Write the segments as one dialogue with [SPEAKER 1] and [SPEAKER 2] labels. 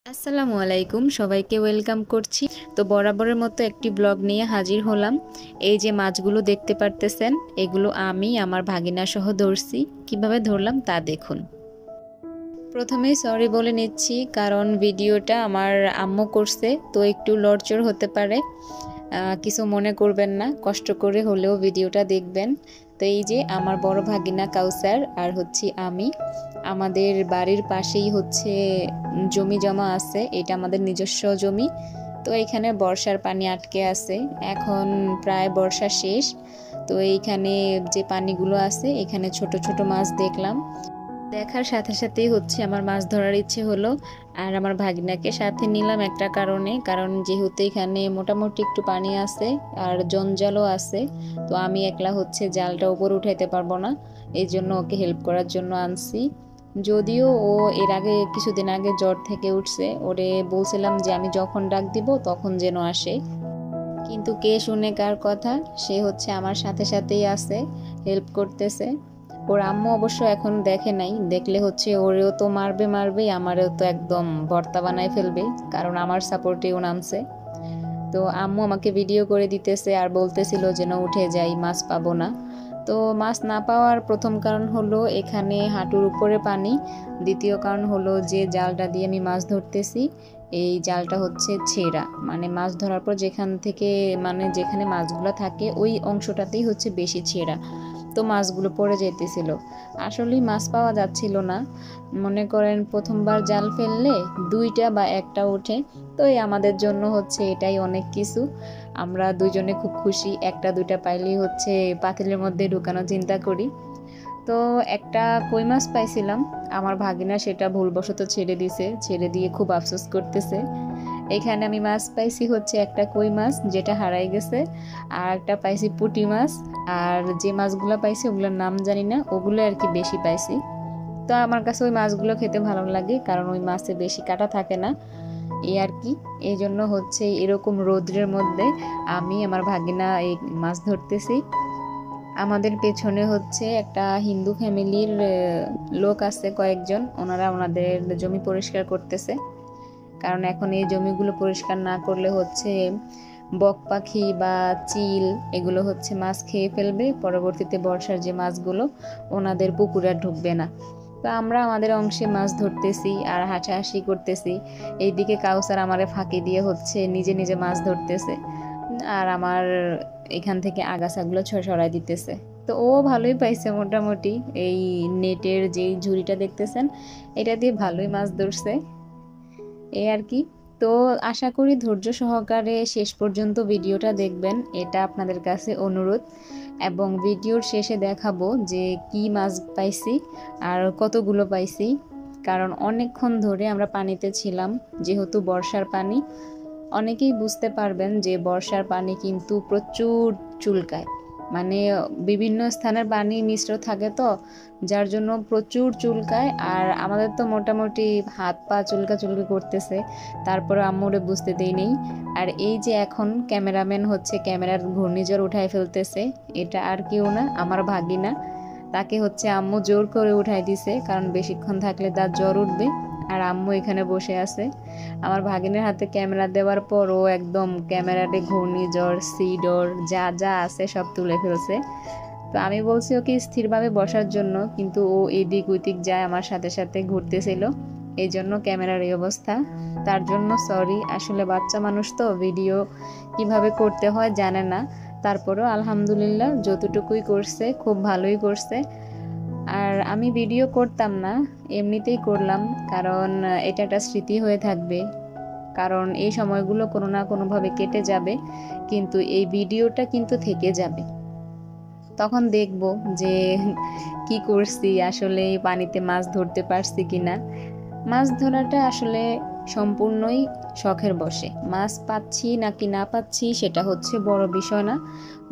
[SPEAKER 1] আসসালামু আলাইকুম, সবাইকে ওয়েলকাম করছি। তো বরাবরের মতো একটি ব্লগ নিয়ে হাজির হলাম। এই যে মাছগুলো দেখতে পারতেছেন, এগুলো আমি আমার ভাগিনা সহ ধরছি। কিভাবে ধরলাম তা দেখুন। প্রথমেই সরি বলে নিচ্ছি, কারণ ভিডিওটা আমার আম্মু করছে, তো একটু লড়চড় হতে পারে। কিছু মনে করবেন না, কষ্ট করে হলেও ভিডিওটা দেখবেন। তো এই যে আমার বড় ভাগিনা কাউসার আর হচ্ছে আমি, আমাদের বাড়ির পাশেই হচ্ছে জমি জমা আছে। এটা আমাদের নিজস্ব জমি। তো এইখানে বর্ষার পানি আটকে আছে, এখন প্রায় বর্ষা শেষ। তো এইখানে যে পানিগুলো আছে, এখানে ছোট ছোট মাছ দেখলাম। দেখার সাথে সাথেই হচ্ছে আমার মাছ ধরার ইচ্ছে হলো। আর আমার ভাগিনাকে সাথে নিলাম একটা কারণ যেহেতু এখানে মোটামুটি একটু পানি আছে আর জঞ্জালও আছে। তো আমি একলা হচ্ছে জালটা উপর উঠাইতে পারবো না, এই জন্য ওকে হেল্প করার জন্য আনছি। যদিও ও এর আগে কিছুদিন আগে জ্বর থেকে উঠছে, ওরে বলছিলাম যে আমি যখন ডাক দিব তখন যেন আসে, কিন্তু কে শুনে কার কথা। সে হচ্ছে আমার সাথে সাথেই আছে, হেল্প করতেছে। ওর আম্মু অবশ্য এখন দেখে নাই, দেখলে হচ্ছে ওরেও তো মারবে মারবে, আমারেও তো একদম ভর্তা বানায় ফেলবে, কারণ আমার সাপোর্টেও নামছে। তো আম্মু আমাকে ভিডিও করে দিতেছে আর বলতেছিল যেন উঠে যাই, মাছ পাবো না। তো মাছ না পাওয়ার প্রথম কারণ হলো এখানে হাঁটুর উপরে পানি। দ্বিতীয় কারণ হলো যে জালটা দিয়ে আমি মাছ ধরতেছি, এই জালটা হচ্ছে ছেঁড়া, মানে মাছ ধরার পর যেখান থেকে মানে যেখানে মাছগুলো থাকে ওই অংশটাতেই হচ্ছে বেশি ছেঁড়া। তো মাছগুলো পড়ে যেতেছিল, আসলেই মাছ পাওয়া যাচ্ছিল না। মনে করেন প্রথমবার জাল ফেললে দুইটা বা একটা ওঠে, তো এই আমাদের জন্য হচ্ছে এটাই অনেক কিছু। আমরা দুজনে খুব খুশি, একটা দুইটা পাইলেই হচ্ছে পাতিলের মধ্যে ঢুকানো চিন্তা করি। তো একটা কই মাছ পাইছিলাম, আমার ভাগিনা সেটা ভুলবশত ছেড়ে দিছে, ছেড়ে দিয়ে খুব আফসোস করতেছে। এখানে আমি মাছ পাইছি হচ্ছে একটা কই মাছ যেটা হারাই গেছে, আর একটা পাইছি পুঁটি মাছ। আর যে মাছগুলো পাইছি ওগুলোর নাম জানি না, ওগুলো আর কি বেশি পাইছি। তো আমার কাছে ওই মাছগুলো খেতে ভালো লাগে, কারণ ওই মাছে বেশি কাটা থাকে না, এই আর কি। এই জন্য হচ্ছে এরকম রৌদ্রের মধ্যে আমি আমার ভাগিনা এই মাছ ধরতেছি। আমাদের পেছনে হচ্ছে একটা হিন্দু ফ্যামিলির লোক আছে কয়েকজন, ওনারা ওনাদের জমি পরিষ্কার করতেছে। কারণ এখন এই জমিগুলো পরিষ্কার না করলে হচ্ছে বক পাখি বা চিল এগুলো হচ্ছে মাছ খেয়ে ফেলবে, পরবর্তীতে বর্ষার যে মাছগুলো ওনাদের পুকুরে আর ঢুকবে না। তো আমরা আমাদের অংশে মাছ ধরতেছি আর হাসাহাসি করতেছি। এইদিকে কাউসার আমারে ফাঁকি দিয়ে হচ্ছে নিজে নিজে মাছ ধরতেছে, আর আমার এখান থেকে আগাছাগুলো সরাই দিতেছে। তো ও ভালোই পাইছে মোটামুটি, এই নেটের যে ঝুড়িটা দেখতেছেন এটা দিয়ে ভালোই মাছ ধরছে, এই আর কি। তো আশা করি ধৈর্য সহকারে শেষ পর্যন্ত ভিডিওটা দেখবেন, এটা আপনাদের কাছে অনুরোধ। এবং ভিডিওর শেষে দেখাবো যে কি মাছ পাইছি আর কতগুলো পাইছি, কারণ অনেকক্ষণ ধরে আমরা পানিতে ছিলাম, যেহেতু বর্ষার পানি। অনেকেই বুঝতে পারবেন যে বর্ষার পানি কিন্তু প্রচুর চুলকায়, মানে বিভিন্ন স্থানের পানি মিশ্র থাকে, তো যার জন্য প্রচুর চুলকায়। আর আমাদের তো মোটামুটি হাত পা চুলকাচুলকি করতেছে, তারপরে আম্মুরে বুঝতে দেই নেই। আর এই যে এখন ক্যামেরাম্যান হচ্ছে ক্যামেরার ঘূর্ণিঝড় উঠায় ফেলতেছে, এটা আর কেউ না, আমার ভাগিনা। তাকে হচ্ছে আম্মু জোর করে উঠাই দিছে, কারণ বেশিক্ষণ থাকলে তার জ্বর উঠবে। আর আম্মু এখানে বসে আছে। আমার ভাগিনের হাতে ক্যামেরা দেওয়ার পর ও একদম ক্যামেরাতে ঘূর্ণিঝড় সিডর যা যা আছে সব তুলে ফেলছে। তো আমি বলছি ওকে স্থিরভাবে বসার জন্য, কিন্তু ও এদিক ওইদিক যায়, আমার সাথে সাথে ঘুরতেছিল, এই জন্য ক্যামেরার এই অবস্থা। তার জন্য সরি, আসলে বাচ্চা মানুষ তো ভিডিও কিভাবে করতে হয় জানে না। তারপরেও আলহামদুলিল্লাহ যতটুকুই করছে খুব ভালোই করছে। আর আমি ভিডিও করতাম না, এমনিতেই করলাম, কারণ এটা একটা স্মৃতি হয়ে থাকবে। কারণ এই সময়গুলো কোনো না কোনোভাবে কেটে যাবে, কিন্তু এই ভিডিওটা কিন্তু থেকে যাবে। তখন দেখব যে কি করছি, আসলে পানিতে মাছ ধরতে পারছি কিনা। মাছ ধরাটা আসলে সম্পূর্ণই শখের বশে, মাছ পাচ্ছি নাকি না পাচ্ছি সেটা হচ্ছে বড় বিষয় না।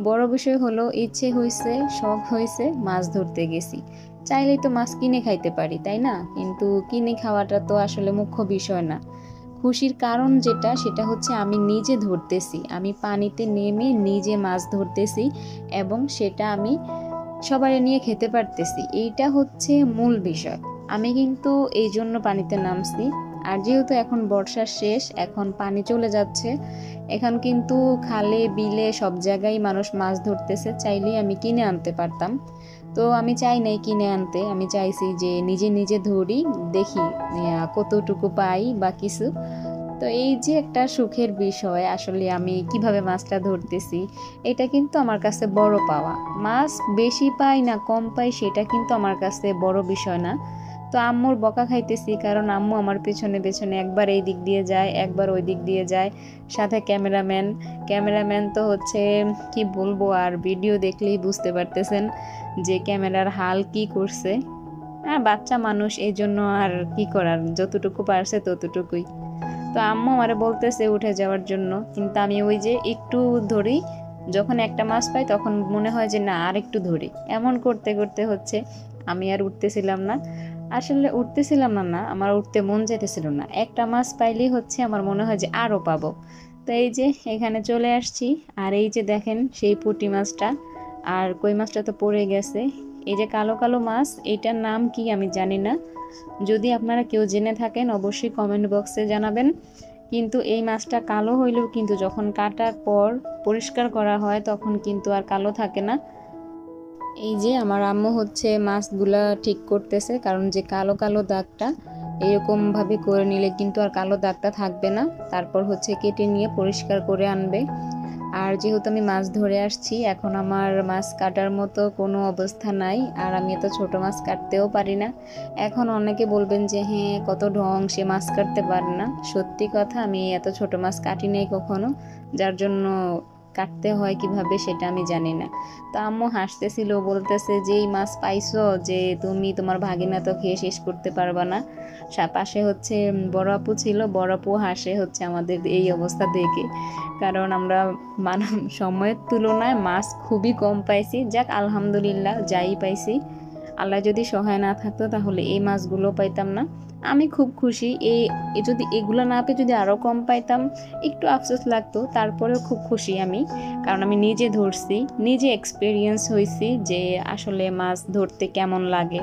[SPEAKER 1] বড় বিষয় হলো ইচ্ছে হয়েছে, শখ হয়েছে, মাছ ধরতে গেছি। চাইলেই তো মাছ কিনে খাইতে পারি, তাই না? কিন্তু কিনে খাওয়াটা তো আসলে মুখ্য বিষয় না। খুশির কারণ যেটা, সেটা হচ্ছে আমি নিজে ধরতেছি, আমি পানিতে নেমে নিজে মাছ ধরতেছি, এবং সেটা আমি সবাই নিয়ে খেতে পারতেছি, এইটা হচ্ছে মূল বিষয়। আমি কিন্তু এই জন্য পানিতে নামছি, আর যেহেতু এখন বর্ষার শেষ, এখন পানি চলে যাচ্ছে, এখন কিন্তু খালে বিলে সব জায়গায় মানুষ মাছ ধরতেছে, চাইলেই আমি কিনে আনতে পারতাম। তো আমি চাই নাই কিনে আনতে, আমি চাইছি যে নিজে নিজে ধরি, দেখি কতটুকু পাই বা কিছু। তো এই যে একটা সুখের বিষয়, আসলে আমি কিভাবে মাছটা ধরতেছি, এটা কিন্তু আমার কাছে বড় পাওয়া। মাছ বেশি পাই না কম পাই সেটা কিন্তু আমার কাছে বড় বিষয় না। তো আম্মুর বকা খাইতেছি, কারণ আম্মু আমার পেছনে পেছনে একবার এই দিক দিয়ে যায়, একবার ওই দিক দিয়ে যায়, সাথে ক্যামেরাম্যান। ক্যামেরাম্যান তো হচ্ছে কি বলবো, আর ভিডিও দেখলেই বুঝতে পারতেছেন যে ক্যামেরার হাল কি করছে। হ্যাঁ, বাচ্চা মানুষ, এই জন্য আর কি করার, যতটুকু পারছে ততটুকুই। তো আম্মু আমারে বলতেছে উঠে যাওয়ার জন্য, কিন্তু আমি ওই যে একটু ধরি, যখন একটা মাছ পাই তখন মনে হয় যে না আর একটু ধরি, এমন করতে করতে হচ্ছে আমি আর উঠতেছিলাম না। আসলে উঠতেছিলাম না, না আমার উঠতে মন যেতেছিল না, একটা মাছ পাইলেই হচ্ছে আমার মনে হয় যে আরও পাবো। তো এই যে এখানে চলে আসছি, আর এই যে দেখেন সেই পুঁটি মাছটা, আর কই মাছটা তো পড়ে গেছে। এই যে কালো কালো মাছ, এটার নাম কি আমি জানি না, যদি আপনারা কেউ জেনে থাকেন অবশ্যই কমেন্ট বক্সে জানাবেন। কিন্তু এই মাছটা কালো হইলেও কিন্তু যখন কাটার পর পরিষ্কার করা হয় তখন কিন্তু আর কালো থাকে না। এই যে আমার আম্মু হচ্ছে মাছগুলা ঠিক করতেছে, কারণ যে কালো কালো দাগটা এরকমভাবে করে নিলে কিন্তু আর কালো দাগটা থাকবে না। তারপর হচ্ছে কেটে নিয়ে পরিষ্কার করে আনবে। আর যেহেতু আমি মাছ ধরে আসছি, এখন আমার মাছ কাটার মতো কোনো অবস্থা নাই, আর আমি এত ছোট মাছ কাটতেও পারি না। এখন অনেকে বলবেন যে হ্যাঁ কত ঢং, সে মাছ কাটতে পারে না। সত্যি কথা, আমি এত ছোট মাছ কাটি নাই কখনো, যার জন্য কাটতে হয় কিভাবে সেটা আমি জানি না। তো আম্মু হাসতেছিল, বলতেছে যে এই মাছ পাইছো, যে তুমি তোমার ভাগিনা তো খেয়ে শেষ করতে পারবা না। পাশে হচ্ছে বড় আপু ছিল, বড় আপু হাসে হচ্ছে আমাদের এই অবস্থা দেখে, কারণ আমরা সময়ের তুলনায় মাছ খুবই কম পাইছি। যাক আলহামদুলিল্লাহ, যাই পাইছি, আল্লাহ যদি সহায় না থাকতো তাহলে এই মাছগুলো পাইতাম না। আমি খুব খুশি, যদি এগুলো না পেয়ে যদি আরও কম পাইতাম একটু আফসোস লাগতো, তারপরেও খুব খুশি আমি, কারণ আমি নিজে ধরছি, নিজে এক্সপিরিয়েন্স হয়েছি যে আসলে মাছ ধরতে কেমন লাগে।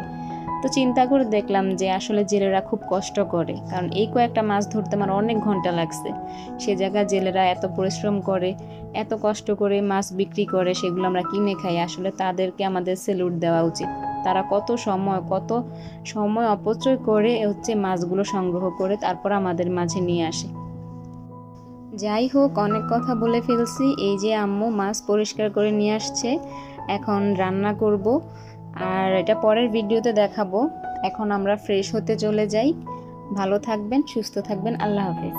[SPEAKER 1] তো চিন্তা করে দেখলাম যে আসলে জেলেরা খুব কষ্ট করে, কারণ এই কয়েকটা মাছ ধরতে আমার অনেক ঘন্টা লাগছে। সে জায়গায় জেলেরা এত পরিশ্রম করে, এত কষ্ট করে মাছ বিক্রি করে, সেগুলো আমরা কিনে খাই। আসলে তাদেরকে আমাদের স্যালুট দেওয়া উচিত। তারা কত সময় অপচয় করে হচ্ছে মাছগুলো সংগ্রহ করে তারপর আমাদের মাঝে নিয়ে আসে। যাই হোক, অনেক কথা বলে ফেলছি। এই যে আম্মু মাছ পরিষ্কার করে নিয়ে আসছে, এখন রান্না করব, আর এটা পরের ভিডিওতে দেখাবো। এখন আমরা ফ্রেশ হতে চলে যাই। ভালো থাকবেন, সুস্থ থাকবেন, আল্লাহ হাফেজ।